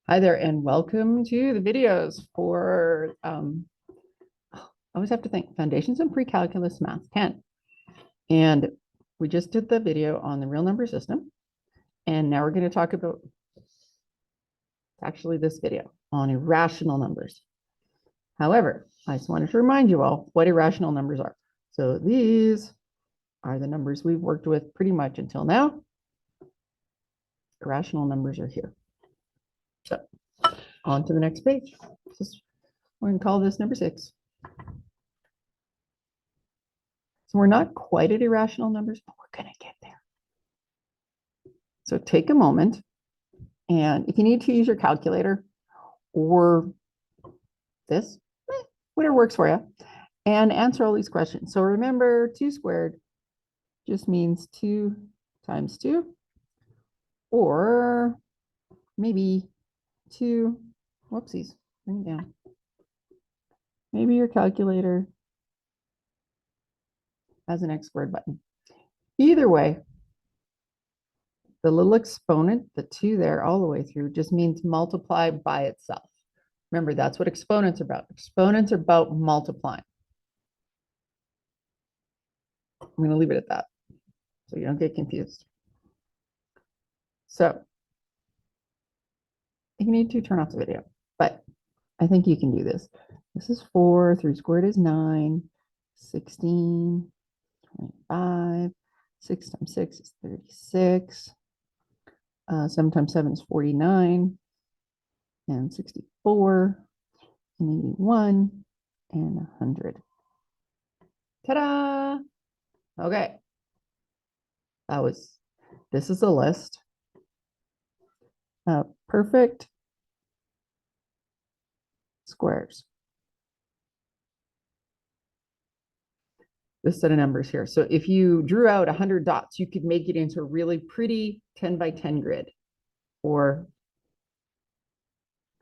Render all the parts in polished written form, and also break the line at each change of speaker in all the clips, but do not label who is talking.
Hi there, and welcome to the videos for, I always have to think, Foundations in Pre-Calculus Math 10. And we just did the video on the real number system. And now we're going to talk about actually this video on irrational numbers. However, I just wanted to remind you all what irrational numbers are. So these are the numbers we've worked with pretty much until now. Irrational numbers are here. So on to the next page. We're going to call this number 6. So we're not quite at irrational numbers, but we're going to get there. So take a moment, and if you need to use your calculator or this, whatever works for you, and answer all these questions. So remember, 2 squared just means 2 times 2, or maybe 2, whoopsies, bring it down. Maybe your calculator has an X squared button. Either way, the little exponent, the 2 there all the way through, just means multiply by itself. Remember, that's what exponents are about. Exponents are about multiplying. I'm going to leave it at that so you don't get confused. So if you need to, turn off the video, but I think you can do this. This is 4, 3 squared is 9, 16, 25, 6 times 6 is 36, 7 times 7 is 49, and 64, and 81, and 100. Ta-da! Okay. This is a list of perfect squares. This set of numbers here. So if you drew out 100 dots, you could make it into a really pretty 10 by 10 grid. Or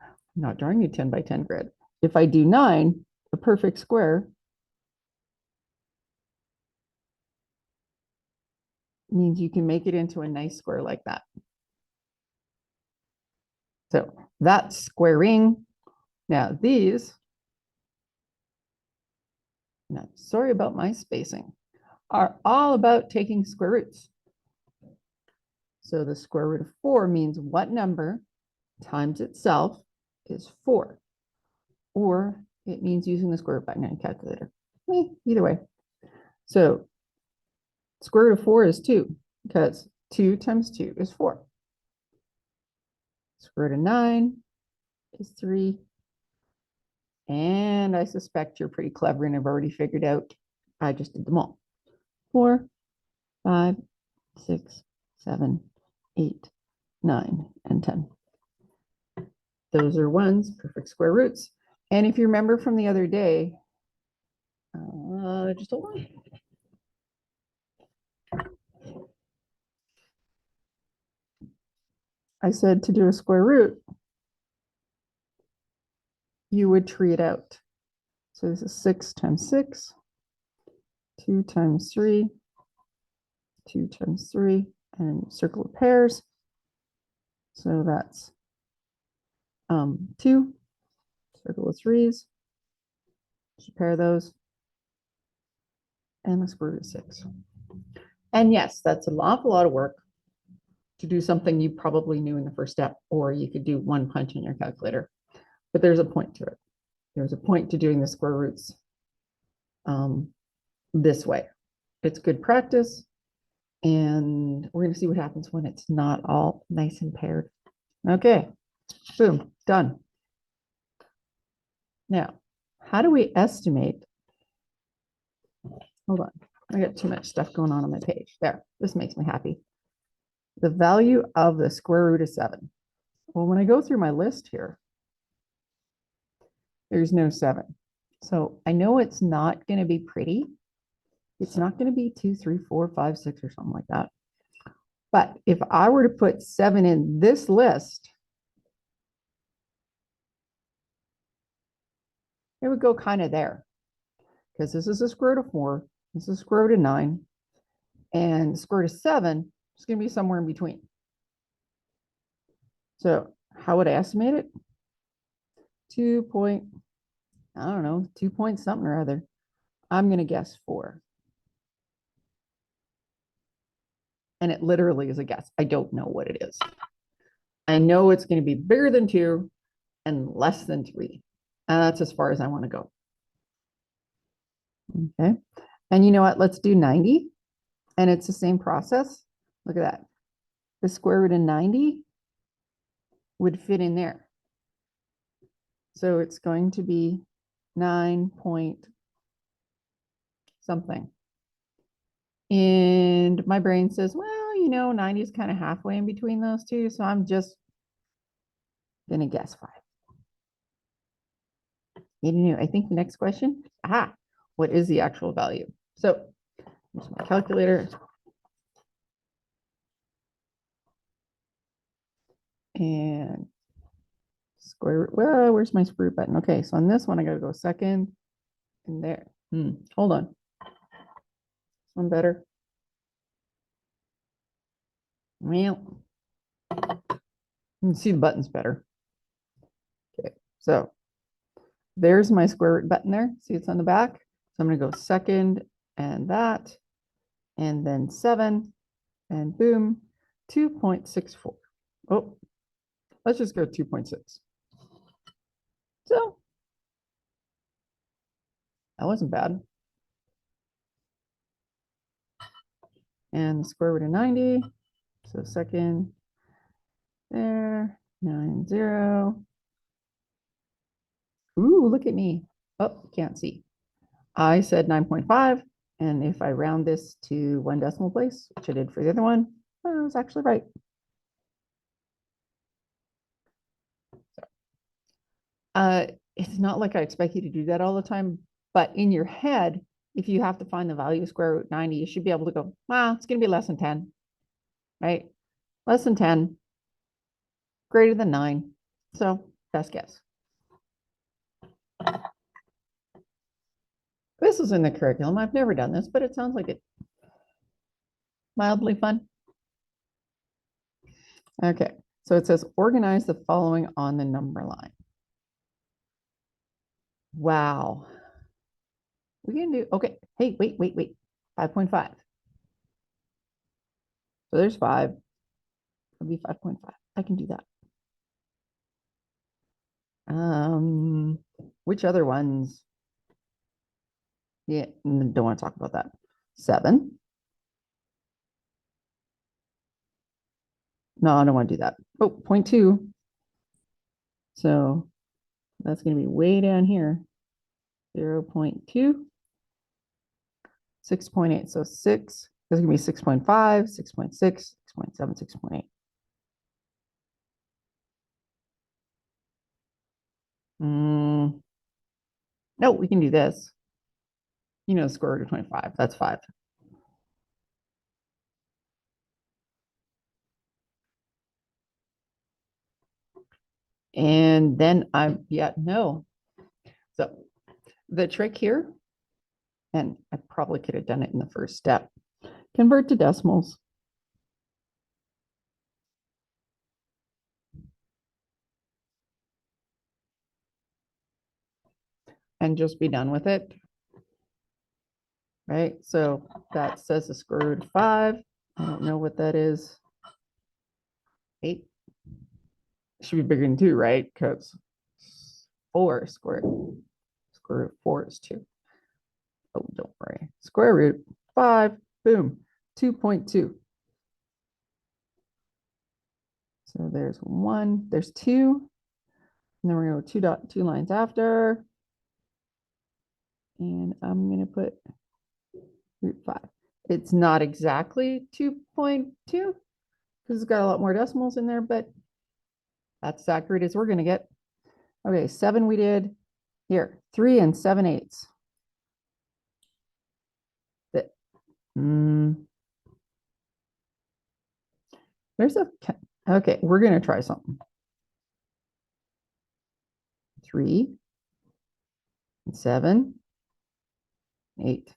I'm not drawing you 10 by 10 grid. If I do 9, a perfect square means you can make it into a nice square like that. So that's squaring. Now these, now sorry about my spacing, are all about taking square roots. So the square root of 4 means what number times itself is 4. Or it means using the square root button in a calculator. Either way. So square root of 4 is 2, because 2 times 2 is 4. Square root of 9 is 3. And I suspect you're pretty clever and have already figured out, I just did them all. 4, 5, 6, 7, 8, 9, and 10. Those are ones, perfect square roots. And if you remember from the other day, just hold on. I said to do a square root, you would tree it out. So this is 6 times 6, 2 times 3, 2 times 3, and circle of pairs. So that's 2, circle of 3s, just pair those, and the square root of 6. And yes, that's an awful lot of work to do something you probably knew in the first step, or you could do one punch in your calculator. But there's a point to it. There's a point to doing the square roots this way. It's good practice, and we're going to see what happens when it's not all nice and paired. Okay, boom, done. Now, how do we estimate? Hold on, I got too much stuff going on my page. There, this makes me happy. The value of the square root of 7. Well, when I go through my list here, there's no 7. So I know it's not going to be pretty. It's not going to be 2, 3, 4, 5, 6, or something like that. But if I were to put 7 in this list, it would go kind of there. Because this is a square root of 4, this is a square root of 9, and the square root of 7 is going to be somewhere in between. So how would I estimate it? 2 point, I don't know, 2 point something or other. I'm going to guess 4. And it literally is a guess. I don't know what it is. I know it's going to be bigger than 2 and less than 3. And that's as far as I want to go. Okay. And you know what? Let's do 90. And it's the same process. Look at that. The square root of 90 would fit in there. So it's going to be 9 point something. And my brain says, well, you know, 90 is kind of halfway in between those two. So I'm just going to guess 5. I think the next question, what is the actual value? So here's my calculator. And square root, well, where's my square root button? Okay, so on this one, I got to go second and there. Hold on. This one better. Well, you can see the buttons better. Okay, so there's my square root button there. See, it's on the back. So I'm going to go second and that, and then 7, and boom, 2.64. Oh, let's just go 2.6. So that wasn't bad. And the square root of 90. So second there, 90. Ooh, look at me. Oh, can't see. I said 9.5. And if I round this to 1 decimal place, which I did for the other one, I was actually right. It's not like I expect you to do that all the time, but in your head, if you have to find the value of square root 90, you should be able to go, it's going to be less than 10, right? Less than 10, greater than 9. So best guess. This is in the curriculum. I've never done this, but it sounds like it mildly fun. Okay, so it says organize the following on the number line. Wow. We can do, okay. Hey, wait. 5.5. So there's 5. It'll be 5.5. I can do that. Which other ones? Yeah, don't want to talk about that. 7. No, I don't want to do that. Oh, 0.2. So that's going to be way down here. 0.2. 6.8. So 6. This is going to be 6.5, 6.6, 6.7, 6.8. No, we can do this. You know, the square root of 25. That's 5. And then no. So the trick here, and I probably could have done it in the first step, convert to decimals. And just be done with it. Right? So that says the square root of 5. I don't know what that is. 8. It should be bigger than 2, right? Because 4 squared. Square root of 4 is 2. Oh, don't worry. Square root 5, boom, 2.2. So there's 1, there's 2. And then we're going to go 2 lines after. And I'm going to put root 5. It's not exactly 2.2 because it's got a lot more decimals in there, but that's as accurate as we're going to get. Okay, 7 we did. Here, 3 and 7/8. There's okay, we're going to try something. 3, 7, 8.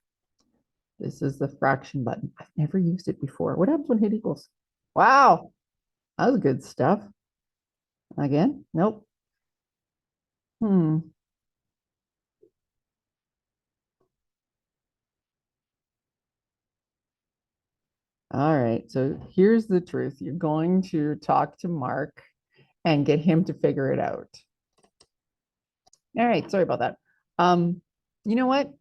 This is the fraction button. I've never used it before. What happens when hit equals? Wow, that was good stuff. Again? Nope. Hmm. All right. So here's the truth. You're going to talk to Mark and get him to figure it out. All right. Sorry about that. You know what?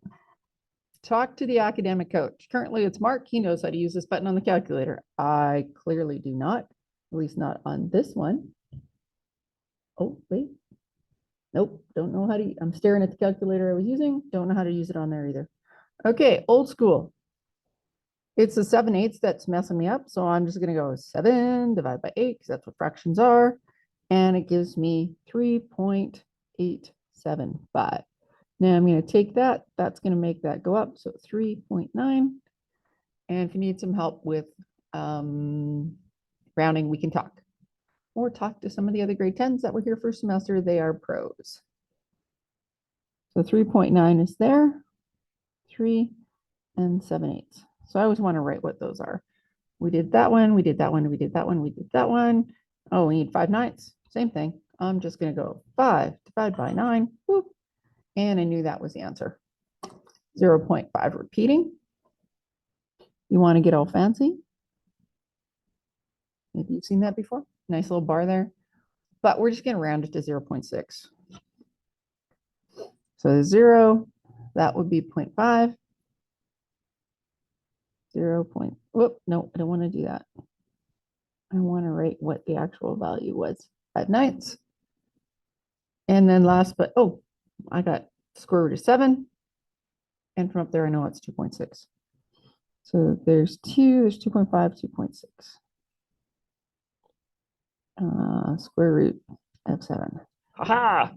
Talk to the academic coach. Currently, it's Mark. He knows how to use this button on the calculator. I clearly do not, at least not on this one. Oh, wait. Nope. Don't know how to. I'm staring at the calculator I was using. Don't know how to use it on there either. Okay. Old school. It's the 7/8 that's messing me up. So I'm just going to go 7 divided by 8 because that's what fractions are. And it gives me 3.875. Now I'm going to take that. That's going to make that go up. So 3.9. And if you need some help with rounding, we can talk. Or talk to some of the other grade 10s that were here first semester. They are pros. So 3.9 is there. 3 and 7/8. So I always want to write what those are. We did that one, we did that one, we did that one, we did that one. Oh, we need 5/9. Same thing. I'm just going to go 5 divided by 9. Whoop, and I knew that was the answer. 0.5 repeating. You want to get all fancy? Maybe you've seen that before. Nice little bar there. But we're just going to round it to 0.6. So 0, that would be 0.5. 0. Whoop, no, I don't want to do that. I want to write what the actual value was. 5/9. And then last, but oh, I got square root of 7. And from up there, I know it's 2.6. So there's 2, there's 2.5, 2.6. Square root of 7. Aha!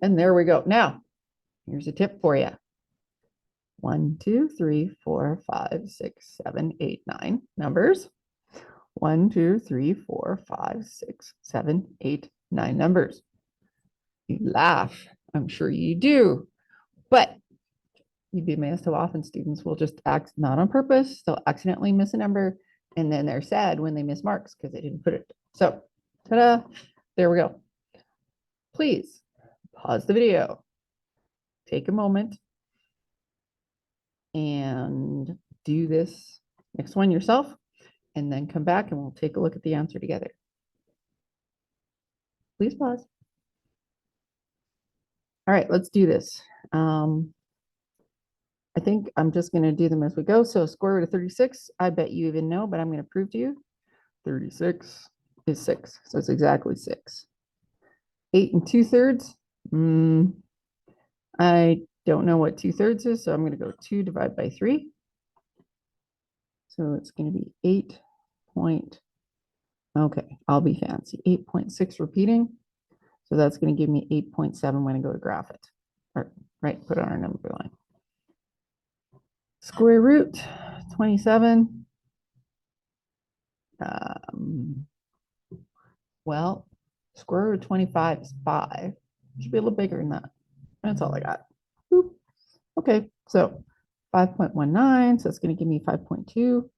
And there we go. Now, here's a tip for you. 1, 2, 3, 4, 5, 6, 7, 8, 9 numbers. 1, 2, 3, 4, 5, 6, 7, 8, 9 numbers. You laugh. I'm sure you do. But you'd be amazed how often students will just act not on purpose. They'll accidentally miss a number, and then they're sad when they miss marks because they didn't put it. So, ta-da, there we go. Please pause the video, take a moment, and do this next one yourself, and then come back and we'll take a look at the answer together. Please pause. All right, let's do this. I think I'm just going to do them as we go. So square root of 36, I bet you even know, but I'm going to prove to you. 36 is 6, so it's exactly 6. 8 2/3. I don't know what 2/3 is, so I'm going to go 2 divided by 3. So it's going to be 8 point. Okay, I'll be fancy. 8.6 repeating. So that's going to give me 8.7 when I go to graph it. Or, right, put it on our number line. Square root 27. Well, square root of 25 is 5. It should be a little bigger than that. That's all I got. Boop. Okay, so 5.19, so it's going to give me 5.2.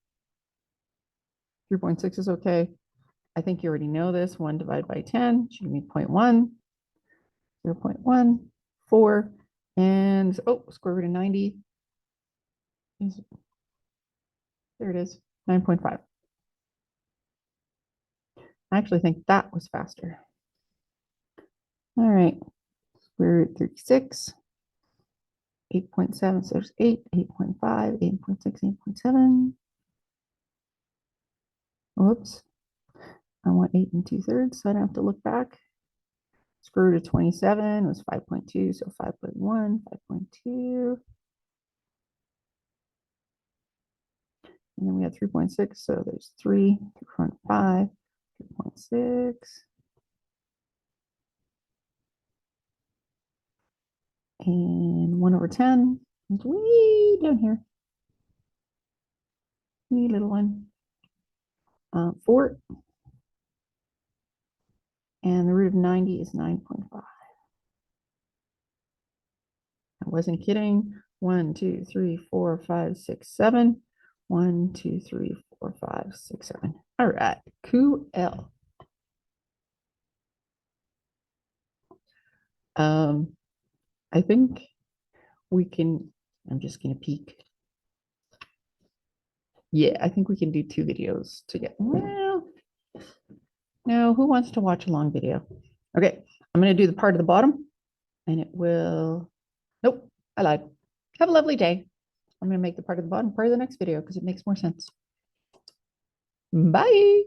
3.6 is okay. I think you already know this. 1 divided by 10 should give me 0.1, 0.14, and oh, square root of 90 is, there it is, 9.5. I actually think that was faster. All right, square root 36, 8.7, so there's 8, 8.5, 8.6, 8.7. Whoops. I want 8 2/3, so I don't have to look back. Square root of 27 was 5.2, so 5.1, 5.2. And then we have 3.6, so there's 3, 3.5, 3.6. And 1 over 10 is way down here. Wee little one. 4. And the root of 90 is 9.5. I wasn't kidding. 1, 2, 3, 4, 5, 6, 7. 1, 2, 3, 4, 5, 6, 7. All right, cool. I think we can, I'm just going to peek. Yeah, I think we can do 2 videos together. Well, no, who wants to watch a long video? Okay, I'm going to do the part of the bottom and it will, nope, I lied. Have a lovely day. I'm going to make the part of the bottom part of the next video because it makes more sense. Bye.